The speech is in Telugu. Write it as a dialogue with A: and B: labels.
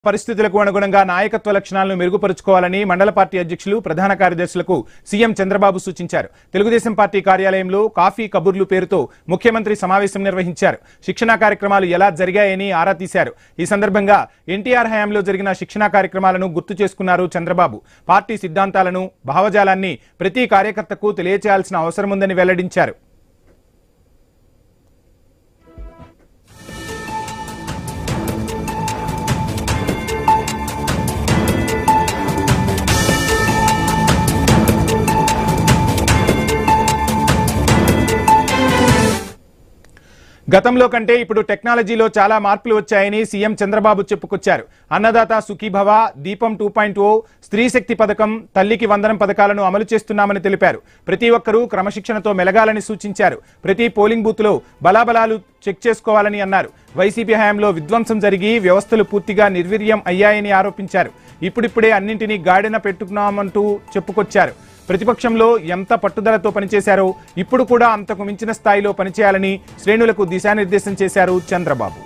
A: పరిస్థితులకు అనుగుణంగా నాయకత్వ లక్షణాలను మెరుగుపరుచుకోవాలని మండల పార్టీ అధ్యక్షులు ప్రధాన కార్యదర్శులకు సీఎం చంద్రబాబు సూచించారు. తెలుగుదేశం పార్టీ కార్యాలయంలో కాఫీ కబుర్లు పేరుతో ముఖ్యమంత్రి సమావేశం నిర్వహించారు. శిక్షణా కార్యక్రమాలు ఎలా జరిగాయని ఆరా తీశారు. ఈ సందర్భంగా ఎన్టీఆర్ హయాంలో జరిగిన శిక్షణా కార్యక్రమాలను గుర్తు చేసుకున్నారు చంద్రబాబు. పార్టీ సిద్ధాంతాలను, భావజాలాన్ని ప్రతి కార్యకర్తకు తెలియచేయాల్సిన అవసరం ఉందని వెల్లడించారు. గతంలో కంటే ఇప్పుడు టెక్నాలజీలో చాలా మార్పులు వచ్చాయని సీఎం చంద్రబాబు చెప్పుకొచ్చారు. అన్నదాత సుఖీభవ, దీపం 2.0, స్త్రీ శక్తి పథకం, తల్లికి వందనం పథకాలను అమలు చేస్తున్నామని తెలిపారు. ప్రతి ఒక్కరూ క్రమశిక్షణతో మెలగాలని సూచించారు. ప్రతి పోలింగ్ బూత్ లో బలాబలాలు చెక్ చేసుకోవాలని అన్నారు. వైసీపీ హయాంలో విధ్వంసం జరిగి వ్యవస్థలు పూర్తిగా నిర్వీర్యం అయ్యాయని ఆరోపించారు. ఇప్పుడిప్పుడే అన్నింటినీ గాడిన పెట్టుకున్నామంటూ చెప్పుకొచ్చారు. ప్రతిపక్షంలో ఎంత పట్టుదలతో పనిచేశారో ఇప్పుడు కూడా అంతకు మించిన స్థాయిలో పనిచేయాలని శ్రేణులకు దిశానిర్దేశం చేశారు చంద్రబాబు.